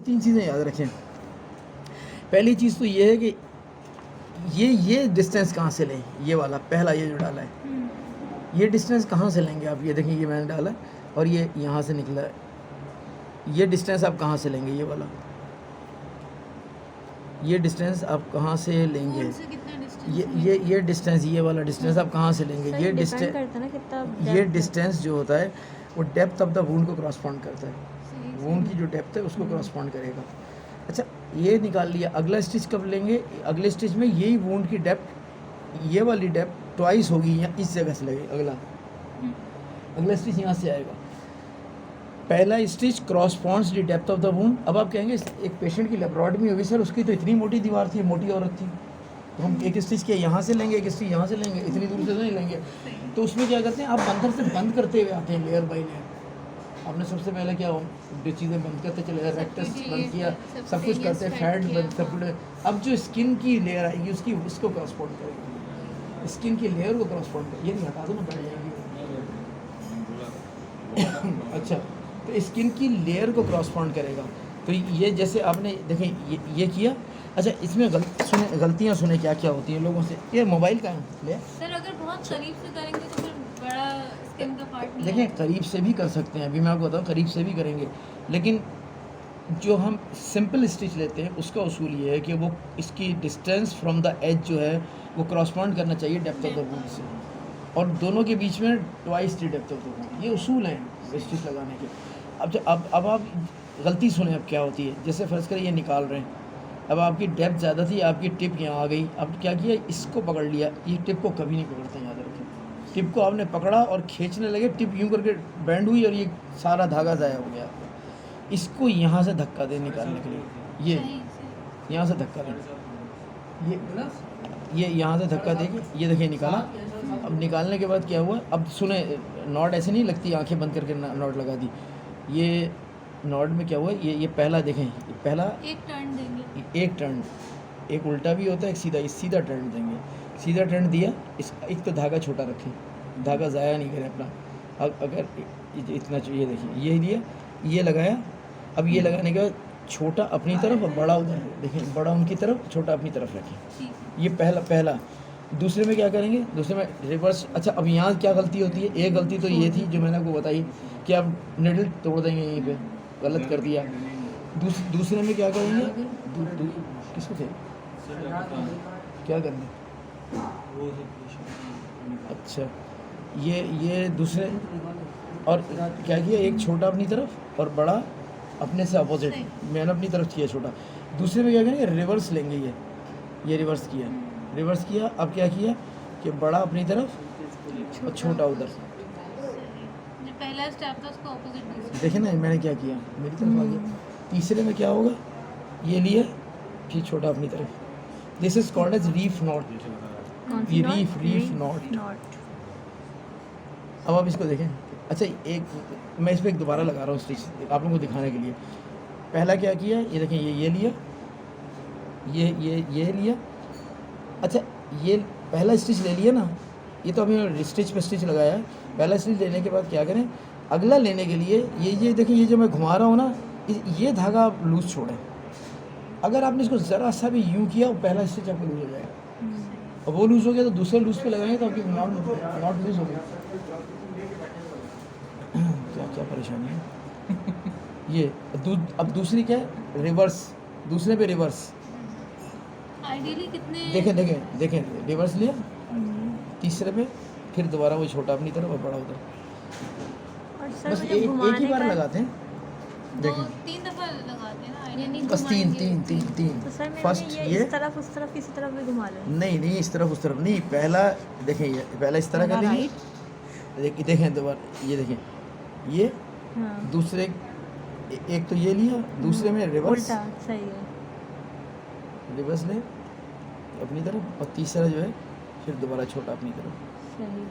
तीन चीज़ें याद रखें। पहली चीज़ तो ये है कि ये डिस्टेंस कहाँ से लें, ये वाला पहला ये जो डाला है, ये डिस्टेंस कहाँ से लेंगे आप? ये देखें, ये मैंने डाला और ये यहाँ से निकला है, ये डिस्टेंस आप कहाँ से लेंगे? ये वाला, ये डिस्टेंस आप कहाँ से लेंगे? ये डिस्टेंस, ये वाला डिस्टेंस आप कहाँ से लेंगे? ये डिस्टेंस जो होता है वो डेप्थ ऑफ द वूंड को क्रॉसपॉन्ड करता है, वूंड की जो डेप्थ है उसको क्रॉसपॉन्ड करेगा। अच्छा, ये निकाल लिया। अगला स्टिच कब लेंगे? अगले स्टिच में यही वूंड की डेप्थ, ये वाली डेप्थ ट्वाइस होगी, या इस जगह से लगेगी। अगला स्टिच यहाँ से आएगा। पहला stitch corresponds the depth of the wound. अब आप कहेंगे एक पेशेंट की लेप्रोटमी होगी, सर उसकी तो इतनी मोटी दीवार थी, मोटी औरत थी, तो हम एक स्टिच के यहाँ से लेंगे, एक स्टिच यहाँ से लेंगे, इतनी दूर से नहीं लेंगे। तो उसमें क्या करते हैं, आप अंदर से बंद करते हुए आते हैं, लेयर बाई लेयर। आपने सबसे पहले क्या जो चीज़ें बंद करते चले गए, रेक्टस बंद किया, सब कुछ करते हैं, फैट बंद, सब कुछ। अब जो स्किन की लेयर आएगी उसको क्रॉसपॉन्ड करेगी, स्किन की लेयर को क्रॉसपॉन्ड करेगी। ये नहीं हटा दो ना, बैठ जाएगी। अच्छा, तो स्किन की लेयर को क्रॉसपॉन्ड करेगा। तो ये जैसे आपने देखें ये किया। अच्छा, इसमें गलतियाँ सुने क्या क्या होती हैं लोगों से। ये मोबाइल का ले सर, अगर बहुत करीब से करेंगे तो फिर बड़ा स्किन का पार्ट नहीं। देखें, करीब से भी कर सकते हैं, अभी मैं आपको बताऊँ, करीब से भी करेंगे, लेकिन जो हम सिंपल स्टिच लेते हैं उसका उसूल ये है कि वो इसकी डिस्टेंस फ्रॉम द एज जो है वो क्रॉसपॉन्ड करना चाहिए डेप्थ ऑफ द वूंड से, और दोनों के बीच में twice the depth of the wound. ये उसूल हैं स्टिच लगाने के। अब आप गलती सुने अब क्या होती है। जैसे फ़र्ज़ करें ये निकाल रहे हैं, अब आपकी डेप्थ ज़्यादा थी, आपकी टिप यहाँ आ गई। अब क्या किया, इसको पकड़ लिया। ये टिप को कभी नहीं पकड़ते, याद रखें। टिप को आपने पकड़ा और खींचने लगे, टिप यूँ करके बैंड हुई और ये सारा धागा ज़ाया हो गया। इसको यहाँ से धक्का दे निकालने के लिए, ये यहाँ से धक्का दें, ये यहाँ से धक्का देके ये देखिए निकाला। अब निकालने के बाद क्या हुआ, अब सुने, नॉट ऐसे नहीं लगती, आंखें बंद करके नॉट लगा दी। ये नॉट में क्या हुआ, ये पहला देखें, पहला एक टर्न देंगे, एक टर्न, एक उल्टा भी होता है, एक सीधा, इस सीधा टर्न देंगे। सीधा टर्न दिया, इस एक तो धागा छोटा रखें, धागा ज़ाया नहीं करें अपना। अब अगर इतना चाहिए, देखिए ये दिया, ये लगाया। अब ये लगाने के बाद छोटा अपनी तरफ और बड़ा उधर, देखें, बड़ा उनकी तरफ, छोटा अपनी तरफ रखें। ये पहला। दूसरे में क्या करेंगे, दूसरे में रिवर्स। अच्छा, अब यहाँ क्या गलती होती है, एक गलती तो ये थी जो मैंने आपको बताई कि आप निडल तोड़ देंगे, यहीं पे गलत कर दिया। दूसरे में क्या करेंगे, किसको थे क्या करना। अच्छा, ये दूसरे, और क्या किया, एक छोटा अपनी तरफ और बड़ा अपने से अपोजिट, मैंने अपनी तरफ किया छोटा। दूसरे में क्या करेंगे, रिवर्स लेंगे, ये रिवर्स किया। अब क्या किया कि बड़ा अपनी तरफ और छोटा उधर। जो पहला स्टेप था उसको ऑपोजिट देखे ना, मैंने क्या किया, मेरी तरफ आ गया। तीसरे में क्या होगा, ये लिया, फिर छोटा अपनी तरफ। This is called as reef knot. Reef knot. अब आप इसको देखें। अच्छा, एक मैं इस पर एक दोबारा लगा रहा हूँ स्टिच आप लोगों को दिखाने के लिए। पहला क्या किया, ये देखें, ये लिया, ये लिया। अच्छा, ये पहला स्टिच ले लिया ना, ये तो अभी स्टिच पे स्टिच लगाया है। पहला स्टिच लेने के बाद क्या करें, अगला लेने के लिए ये देखें, ये जो मैं घुमा रहा हूँ ना, ये धागा आप लूज़ छोड़ें। अगर आपने इसको ज़रा सा भी यूँ किया, पहला स्टिच आपको लूज़ हो जाएगा, और वो लूज़ हो गया तो दूसरे लूज़ पे लगाएंगे तो आपकी नॉट लूज़ हो गया। क्या परेशानी है। ये अब दूसरी क्या है, रिवर्स। दूसरे पे रिवर्स, आइडियली कितने देखें, रिवर्स लिया। तीसरे पे फिर दोबारा वो छोटा अपनी तरफ और बड़ा उधर। बस एक ही बार लगाते हैं, देखें, 3 दफा लगाते हैं ना, आइडियली बस तीन। तो सर फर्स्ट ये इस तरफ उस तरफ किसी तरफ भी घुमा लें। नहीं, इस तरफ उस तरफ नहीं। पहला देखें, ये पहला इस तरह का लेंगे, देखें दोबारा, ये देखें, ये दूसरे, एक तो ये लिया, दूसरे में रिवर्स, उल्टा, सही है, रिवर्स ले अपनी तरफ, और तीसरा जो है फिर दोबारा छोटा अपनी तरफ। सही।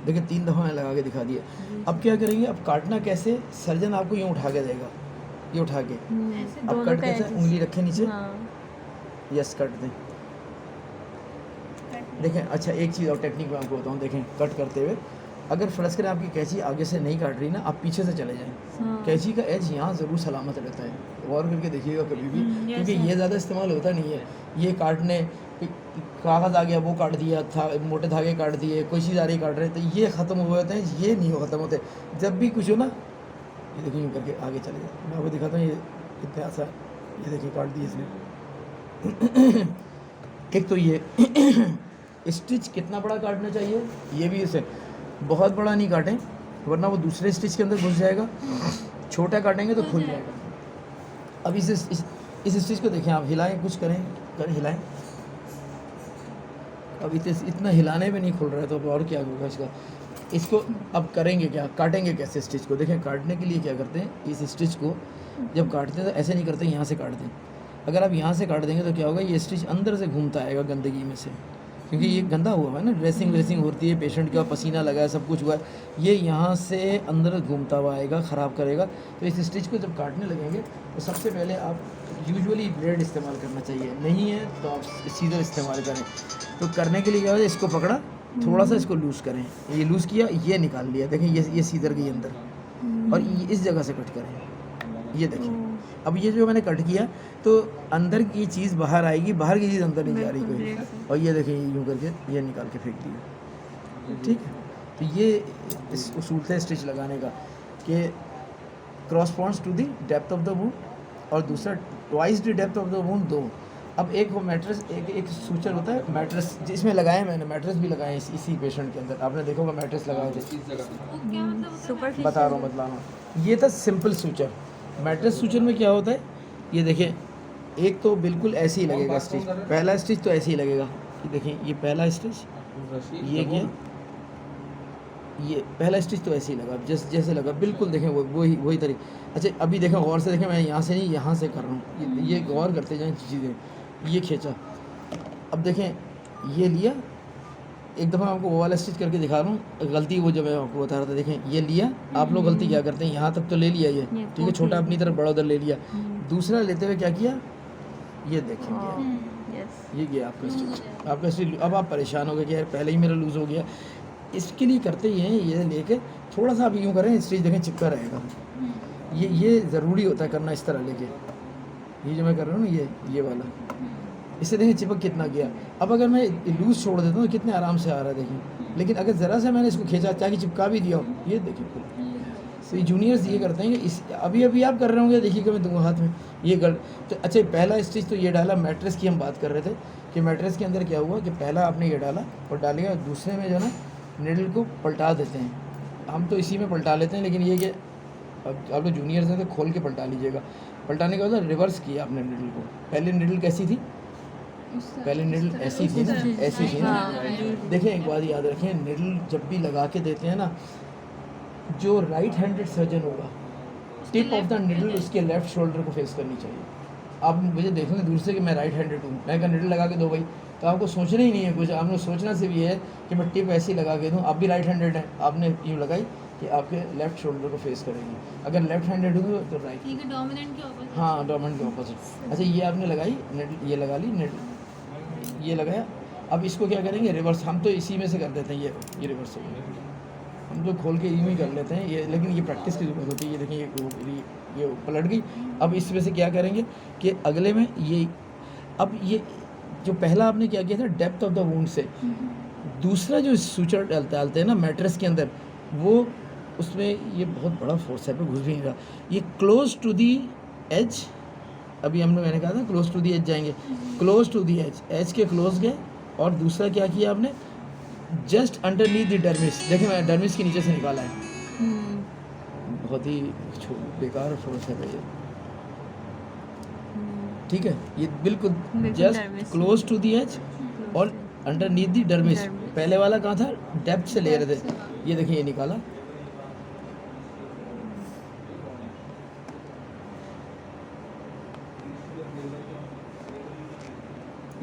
देखिए 3 दफ़ा मैंने लगा के दिखा दिया। अब क्या करेंगे, अब काटना कैसे, सर्जन आपको यूँ उठा के देगा, ये उठा के। अब कट कैसे, उंगली रखें नीचे, यस, कट दें। देखें, अच्छा एक चीज़ और टेक्निक मैं आपको बताऊँ। देखें, कट करते हुए अगर फ़र्ज़ करें आपकी कैंची आगे से नहीं काट रही ना, आप पीछे से चले जाएं। कैंची का एज यहाँ ज़रूर सलामत रहता है। गौर करके देखिएगा कभी भी, yes, क्योंकि ये ज़्यादा इस्तेमाल होता नहीं है। ये काटने कागज़ आ गया वो काट दिया था, मोटे धागे काट दिए, कोई चीज़ आ रही काट रहे, तो ये ख़त्म हुए होते हैं, ये नहीं ख़त्म होते। जब भी कुछ हो ना, ये देखिए यूँ करके आगे चले जाए, मैं आपको दिखाता हूँ ये कितने आसान, ये देखिए काट दिए इसने। एक तो ये स्टिच कितना बड़ा काटना चाहिए, ये भी इसे बहुत बड़ा नहीं काटें वरना वो दूसरे स्टिच के अंदर घुस जाएगा, छोटा काटेंगे तो खुल जाएगा। अब इस स्टिच को देखें आप, हिलाएं, कुछ करें हिलाएं, अब इतना हिलाने में नहीं खुल रहा है, तो अब और क्या होगा इसका। इसको अब करेंगे क्या, काटेंगे कैसे स्टिच को। देखें काटने के लिए क्या करते हैं, इस स्टिच को जब काटते हैं तो ऐसे नहीं करते, यहाँ से काट दें। अगर आप यहाँ से काट देंगे तो क्या होगा, ये स्टिच अंदर से घूमता आएगा गंदगी में से, क्योंकि ये गंदा हुआ है ना, ड्रेसिंग होती है, पेशेंट का पसीना लगा है, सब कुछ हुआ है, ये यहाँ से अंदर घूमता हुआ आएगा, ख़राब करेगा। तो इस स्टिच को जब काटने लगेंगे तो सबसे पहले आप यूजुअली ब्लेड इस्तेमाल करना चाहिए, नहीं है तो आप सीजर इस्तेमाल करें। तो करने के लिए क्या होता है, इसको पकड़ा, थोड़ा सा इसको लूज़ करें, ये लूज़ किया, ये निकाल लिया, देखें ये सीजर गई अंदर, और ये इस जगह से कट करें, ये देखें। अब ये जो मैंने कट किया तो अंदर की चीज़ बाहर आएगी, बाहर की चीज़ अंदर नहीं जा रही कोई, और ये देखें यूँ करके ये निकाल के फेंक दिया, ठीक है। तो ये उसूल है स्टिच लगाने का कि corresponds to the depth of the wound, और दूसरा twice the depth of the wound 2। अब एक वो मैट्रेस, एक सूचर होता है मैट्रेस, जिसमें लगाए मैंने मैट्रेस भी लगाए इसी पेशेंट के अंदर, आपने देखा होगा मैट्रेस लगाए थे, बता रहा हूँ बतला रहा हूँ। ये था सिंपल सूचर। मैट्रेस सूचर में क्या होता है, ये देखें, एक तो बिल्कुल ऐसे ही लगेगा स्टिच, पहला स्टिच तो ऐसे ही लगेगा, ये देखें, ये पहला स्टिच, ये क्या, ये पहला स्टिच तो ऐसे ही लगा, जैसे लगा बिल्कुल, देखें वही तरीके। अच्छा अभी देखें गौर से, देखें मैं यहाँ से नहीं यहाँ से कर रहा हूँ, ये गौर करते जाएँ चीज़ें, ये खींचा, अब देखें ये लिया, एक दफ़ा आपको वो वाला स्टिच करके दिखा रहा हूँ, गलती वो जो मैं आपको बता रहा था, देखें ये लिया, आप लोग गलती क्या करते हैं, यहाँ तक तो ले लिया ये, ठीक है, छोटा अपनी तरफ बड़ा उधर ले लिया, दूसरा लेते हुए क्या किया, ये देखेंगे, ये गया आपका स्टिच। अब आप परेशान हो गए कि यार पहले ही मेरा लूज़ हो गया। इसके लिए करते ही हैं, ये लेके थोड़ा सा आप यूँ करें, स्टिच देखें चिपका रहेगा, ये ज़रूरी होता है करना इस तरह लेके, ये जो मैं कर रहा हूँ ना, ये वाला, इससे देखें चिपक कितना गया। अब अगर मैं लूज़ छोड़ देता हूँ तो कितने आराम से आ रहा है देखें, लेकिन अगर ज़रा से मैंने इसको खींचा, चाहे चिपका भी दिया हो, ये देखिए। तो जूनियर्स ये करते हैं कि इस अभी आप कर रहे होंगे, देखिएगा मैं दूँगा हाथ में, ये तो अच्छा पहला स्टिच तो ये डाला, मैट्रेस की हम बात कर रहे थे कि मैट्रेस के अंदर क्या हुआ कि पहला आपने ये डाला और डालिएगा, दूसरे में जो ना निडल को पलटा देते हैं, हम तो इसी में पलटा लेते हैं, लेकिन ये कि अब आप लोग जूनियर्स हैं तो खोल के पलटा लीजिएगा। पलटाने के बाद रिवर्स किया आपने निडल को, पहले निडल कैसी थी, पहले निडल ऐसी थी ना, ऐसी थी ना। देखें एक बात याद रखें, निडल जब भी लगा के देते हैं ना, जो राइट हैंडेड सर्जन होगा, टिप ऑफ द निडल उसके लेफ्ट शोल्डर को फेस करनी चाहिए। आप मुझे देखोगे दूर से कि मैं राइट हैंडेड हूँ, मैं का निडल लगा के दो भाई, तो आपको सोचना ही नहीं है कुछ, आपने सोचना से भी है कि मैं टिप ऐसी लगा के दूँ, आप भी राइट हैंडेड हैं, आपने यूँ लगाई कि आपके लेफ्ट शोल्डर को फेस करेंगे, अगर लेफ्ट हैंडेड हो तो राइट, ठीक है, डोमिनेंट के ऑपोजिट, हाँ डोमिनेंट के ऑपोजिट। अच्छा ये आपने लगाई निडल, ये लगा ली निडल, ये लगाया, अब इसको क्या करेंगे, रिवर्स, हम तो इसी में से कर देते हैं, ये रिवर्स हो गया, हम तो खोल के यूँ ही कर लेते हैं ये, लेकिन ये प्रैक्टिस की ज़रूरत होती है। ये देखिए ये पलट गई। अब इसमें से क्या करेंगे कि अगले में ये, अब ये जो पहला आपने क्या किया था डेप्थ ऑफ द वुंड से, दूसरा जो सूचर डालते हैं ना मैट्रेस के अंदर, वो उसमें ये बहुत बड़ा फोर्स है पे घुस भी नहीं रहा, ये क्लोज टू दी एज, अभी मैंने कहा था क्लोज टू दी एज जाएंगे, क्लोज टू दी एज के क्लोज गए, और दूसरा क्या किया आपने, जस्ट अंडरनीथ द डर्मिस, देखिए मैं डर्मिस के नीचे से निकाला है, बहुत ही बेकार फोर्स है भैया, ठीक है, ये बिल्कुल just close to the edge और अंडरनीथ द डर्मिस। पहले वाला कहाँ था, डेप्थ से ले रहे थे, ये देखिए ये निकाला,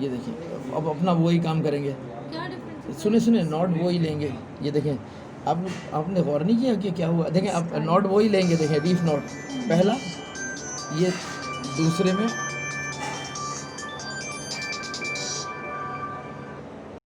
ये देखिए। अब अपना वही काम करेंगे, क्या डिफरेंस, सुने नॉट वो ही लेंगे, ये देखें, अब आपने गौर नहीं किया कि क्या हुआ, देखें आप नॉट वो ही लेंगे, देखें रीफ नॉट पहला, ये दूसरे में